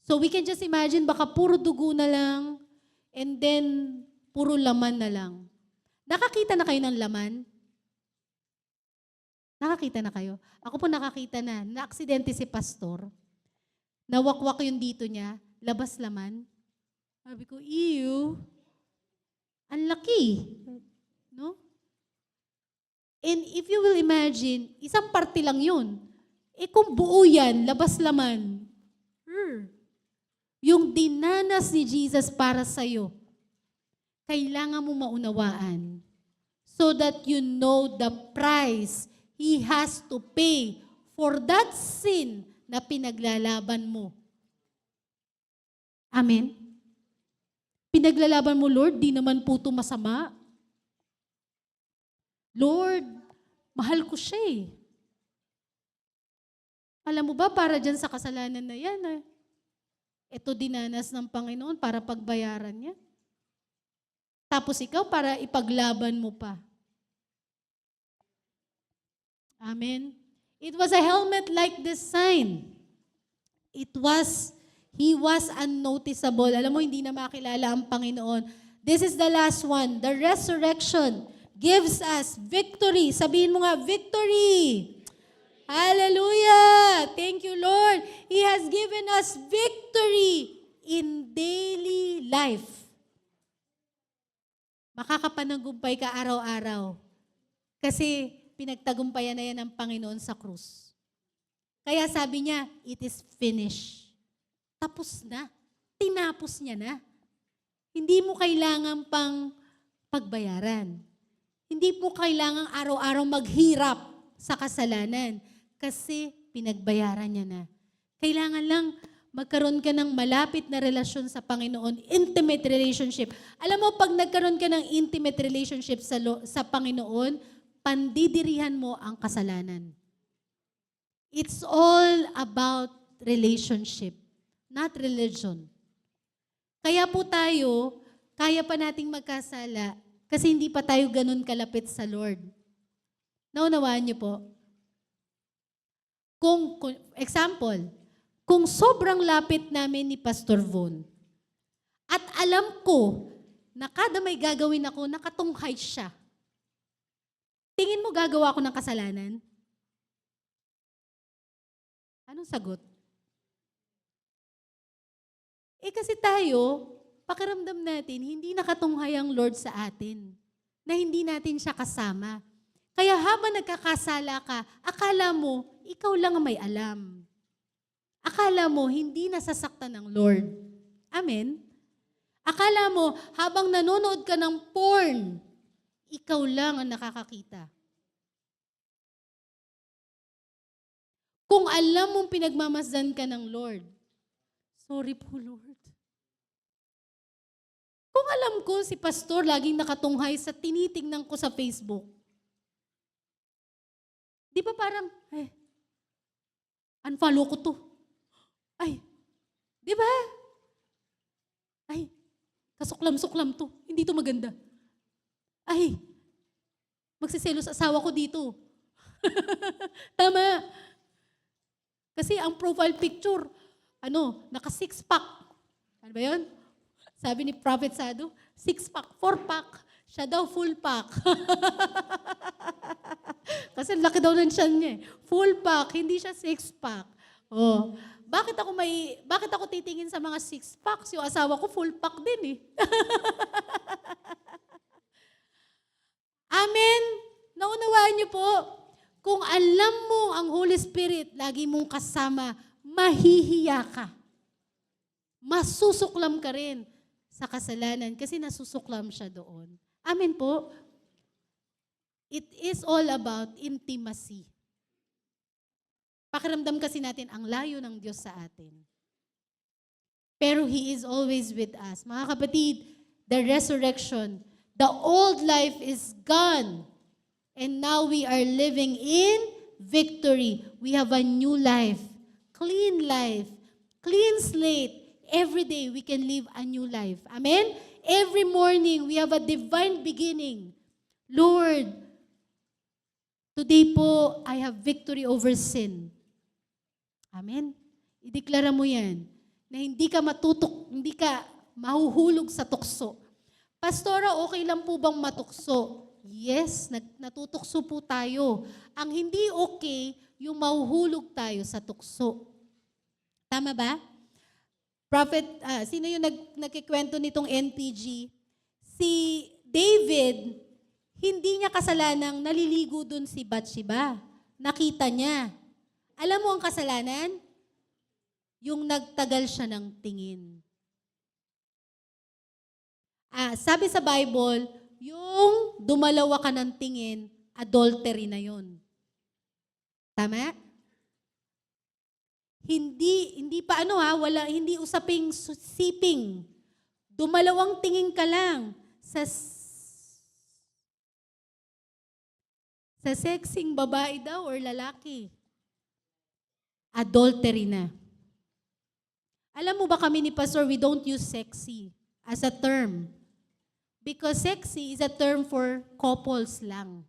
So we can just imagine, baka puro dugo na lang, and then puro laman na lang. Nakakita na kayo ng laman? Nakakita na kayo? Ako po nakakita na. Na-aksidente si pastor. Nawakwak yung dito niya. Labas laman. Sabi ko, ew. Ang laki. No? And if you will imagine, isang parte lang yun. Kung buo yan, labas laman. Yung dinanas ni Jesus para sa'yo, kailangan mo maunawaan so that you know the price He has to pay for that sin na pinaglalaban mo. Amen? Pinaglalaban mo, Lord, di naman po ito masama. Lord, mahal ko siya eh. Alam mo ba, para dyan sa kasalanan na yan, ito dinanas ng Panginoon para pagbayaran niya. Tapos ikaw, para ipaglaban mo pa. Amen. It was a helmet like this sign. He was unnoticeable. Alam mo, hindi na makilala ang Panginoon. This is the last one. The resurrection gives us victory. Sabihin mo nga, victory. Hallelujah. Thank you, Lord. He has given us victory in daily life. Makakapanagumpay ka araw-araw. Kasi pinagtagumpayan na yan ng Panginoon sa krus. Kaya sabi niya, it is finished. Tapos na. Tinapos niya na. Hindi mo kailangan pang pagbayaran. Hindi mo kailangan araw-araw maghirap sa kasalanan. Kasi pinagbayaran niya na. Kailangan lang magkaroon ka ng malapit na relasyon sa Panginoon, intimate relationship. Alam mo, pag nagkaroon ka ng intimate relationship sa Panginoon, pandidirihan mo ang kasalanan. It's all about relationship, not religion. Kaya po tayo, kaya pa nating magkasala kasi hindi pa tayo ganun kalapit sa Lord. Naunawaan niyo po? Example, kung sobrang lapit namin ni Pastor Von, at alam ko na kada may gagawin ako, nakatunghay siya, tingin mo gagawa ko ng kasalanan? Anong sagot? Kasi tayo, pakiramdam natin, hindi nakatunghay ang Lord sa atin, na hindi natin siya kasama. Kaya habang nagkakasala ka, akala mo, ikaw lang ang may alam. Akala mo, hindi nasasaktan ng Lord. Amen? Akala mo, habang nanonood ka ng porn, ikaw lang ang nakakakita. Kung alam mong pinagmamasdan ka ng Lord, sorry po, Lord. Kung alam ko si pastor laging nakatunghay sa tinitingnan ko sa Facebook, di ba parang, unfollow ko to. Di ba? Kasuklam-suklam to. Hindi to maganda. Magsiselos asawa ko dito. Tama. Kasi ang profile picture, naka 6-pack. Ano ba yun? Sabi ni Prophet Sado, 6-pack, 4-pack. Siya daw full pack. Kasi laki daw ng tiyan niya. Full pack, hindi siya 6-pack. Bakit ako titingin sa mga 6-packs? Yung asawa ko full pack din eh. Amen? Naunawaan niyo po, kung alam mo ang Holy Spirit, lagi mong kasama, mahihiya ka. Masusuklam ka rin sa kasalanan kasi nasusuklam siya doon. Amen po? It is all about intimacy. Pakiramdam kasi natin ang layo ng Diyos sa atin. Pero He is always with us. Mga kapatid, the resurrection. The old life is gone. And now we are living in victory. We have a new life, clean slate. Every day we can live a new life. Amen? Every morning we have a divine beginning. Lord, today po I have victory over sin. Amen? Ideklara mo yan na hindi ka mahuhulog sa tukso. Pastora, okay lang po bang matukso? Yes, natutukso po tayo. Ang hindi okay, yung mahuhulog tayo sa tukso. Tama ba? Prophet, sino yung nagkikwento nitong NPG? Si David, hindi niya kasalanang naliligo dun si Bathsheba. Nakita niya. Alam mo ang kasalanan? Yung nagtagal siya ng tingin. Sabi sa Bible, yung dumalawa ka ng tingin, adultery na yun. Tama? Hindi pa hindi usaping siping. Dumalawang tingin ka lang sa sexing babae daw or lalaki. Adultery na. Alam mo ba kami ni Pastor, we don't use sexy as a term. Because sexy is a term for couples lang.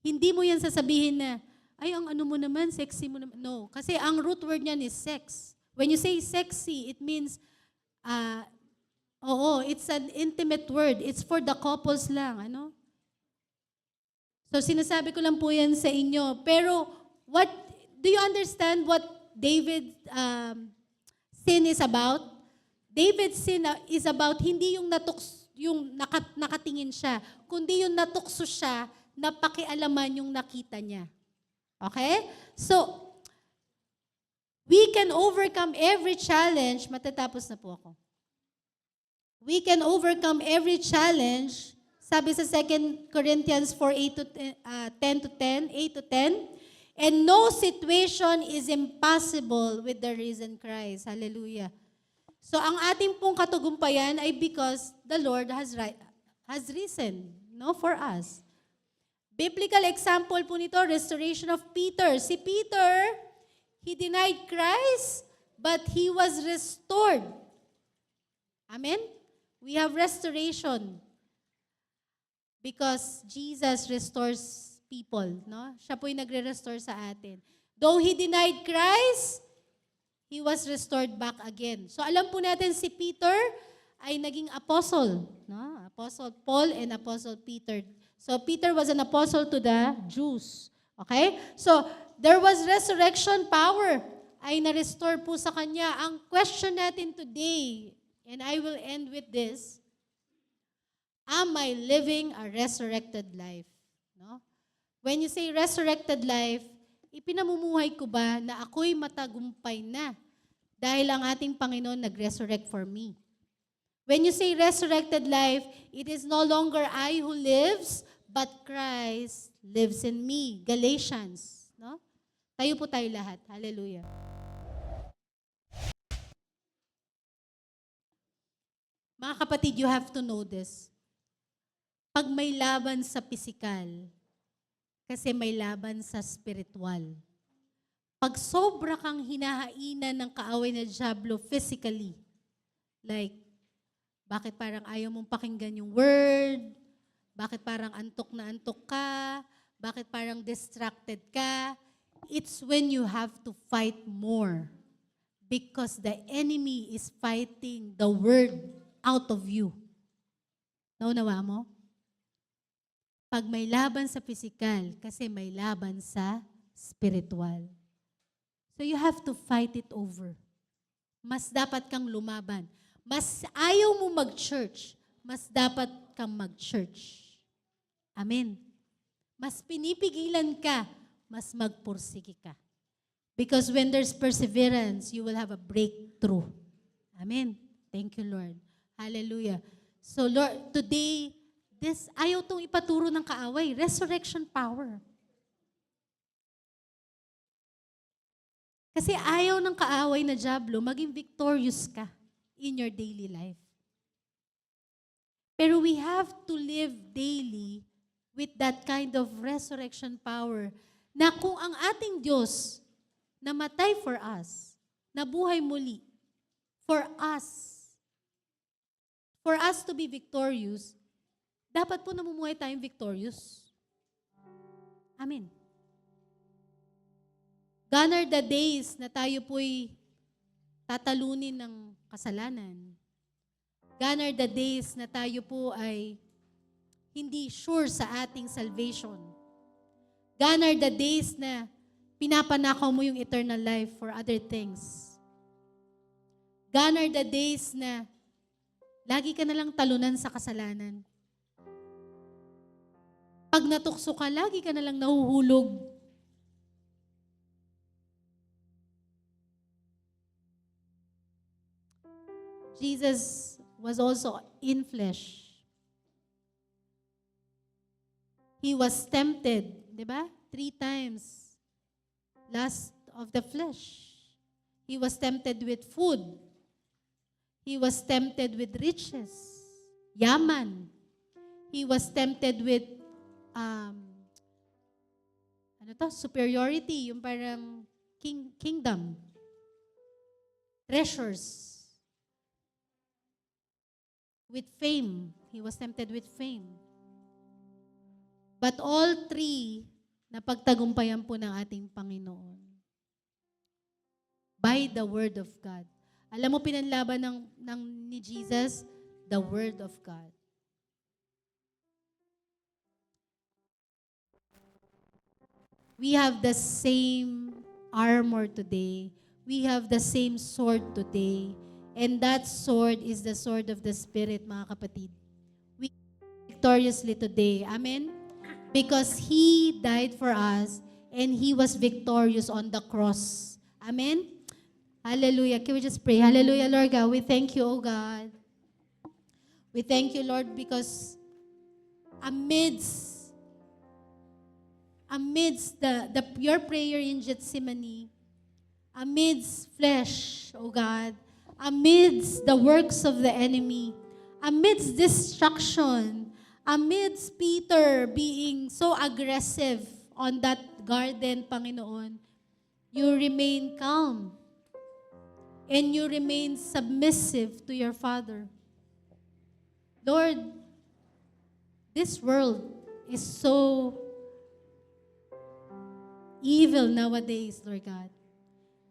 Hindi mo yan sasabihin na, ay, ang ano mo naman, sexy mo naman. No, kasi ang root word niyan is sex. When you say sexy, it means, it's an intimate word. It's for the couples lang, ano? So, sinasabi ko lang po yan sa inyo. Pero, do you understand what David's sin is about? David's sin is about hindi yung nakatingin siya, kundi yung natukso siya, napakialaman yung nakita niya. Okay? So, we can overcome every challenge. Matatapos na po ako. We can overcome every challenge. Sabi sa 2 Corinthians 4:8 to 10, and no situation is impossible with the risen Christ. Hallelujah. So, ang ating pong katagumpayan ay because the Lord has risen, for us. Biblical example po nito, restoration of Peter. Si Peter, he denied Christ, but he was restored. Amen? We have restoration because Jesus restores people, no? Siya po yung nagre-restore sa atin. Though he denied Christ, he was restored back again. So alam po natin si Peter ay naging apostle, no? Apostle Paul and Apostle Peter. So Peter was an apostle to the Jews. Okay? So there was resurrection power ay na-restore po sa kanya. Ang question natin today, and I will end with this, am I living a resurrected life? No? When you say resurrected life, ipinamumuhay ko ba na ako'y matagumpay na dahil ang ating Panginoon nag-resurrect for me? When you say resurrected life, it is no longer I who lives, but Christ lives in me. Galatians. No? Tayo po tayo lahat. Hallelujah. Mga kapatid, you have to know this. Pag may laban sa pisikal, kasi may laban sa spiritual. Pag sobra kang hinahainan ng kaaway na dyablo physically, like, bakit parang ayaw mong pakinggan yung word? Bakit parang antok na antok ka? Bakit parang distracted ka? It's when you have to fight more. Because the enemy is fighting the word out of you. Naunawa mo? Pag may laban sa physical, kasi may laban sa spiritual. So you have to fight it over. Mas dapat kang lumaban. Mas ayaw mo mag-church, mas dapat kang mag-church. Amen. Mas pinipigilan ka, mas magpursige ka. Because when there's perseverance, you will have a breakthrough. Amen. Thank you, Lord. Hallelujah. So, Lord, today, ayaw tong ipaturo ng kaaway. Resurrection power. Kasi ayaw ng kaaway na dyablo, maging victorious ka in your daily life. Pero we have to live daily with that kind of resurrection power na kung ang ating Diyos namatay for us, nabuhay muli, for us to be victorious, dapat po namumuhay tayong victorious. Amen. Gone are the days na tayo po'y tatalunin ng kasalanan. Gone are the days na tayo po ay hindi sure sa ating salvation. Gone are the days na pinapanakaw mo yung eternal life for other things. Gone are the days na lagi ka nalang talunan sa kasalanan. Pag natukso ka, lagi ka nalang nahuhulog. Jesus was also in flesh. He was tempted, di ba? 3 times. Lust of the flesh. He was tempted with food. He was tempted with riches, yaman. He was tempted with superiority, yung parang kingdom, treasures. With fame. He was tempted with fame. But all 3, napagtagumpayan po ng ating Panginoon. By the Word of God. Alam mo, pinanlaban ni Jesus, the Word of God. We have the same armor today. We have the same sword today. And that sword is the sword of the Spirit, mga kapatid. We victoriously today. Amen? Because He died for us and He was victorious on the cross. Amen? Hallelujah. Can we just pray? Hallelujah, Lord God. We thank you, oh God. We thank you, Lord, because amidst your prayer in Gethsemane, amidst flesh, oh God, amidst the works of the enemy, amidst destruction, amidst Peter being so aggressive on that garden, Panginoon, you remain calm and you remain submissive to your Father. Lord, this world is so evil nowadays, Lord God.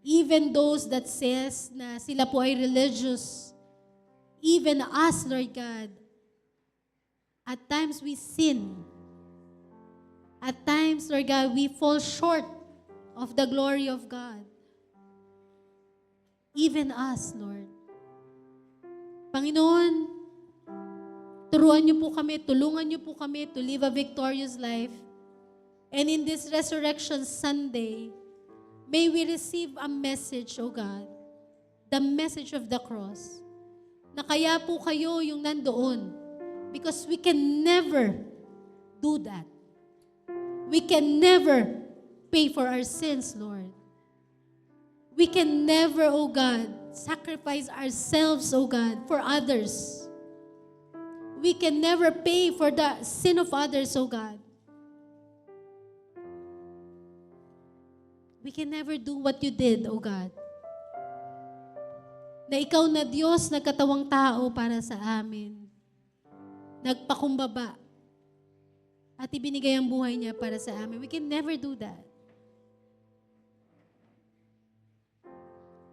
Even those that says na sila po ay religious, even us, Lord God, at times we sin. At times, Lord God, we fall short of the glory of God. Even us, Lord. Panginoon, tulungan niyo po kami to live a victorious life. And in this Resurrection Sunday, may we receive a message, O God, the message of the cross, na kaya po kayo yung nandoon. Because we can never do that. We can never pay for our sins, Lord. We can never, O God, sacrifice ourselves, O God, for others. We can never pay for the sin of others, O God. We can never do what you did, O God. Na ikaw na Diyos, nagkatawang tao para sa amin. Nagpakumbaba. At ibinigay ang buhay niya para sa amin. We can never do that.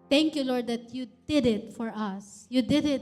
Thank you, Lord, that you did it for us. You did it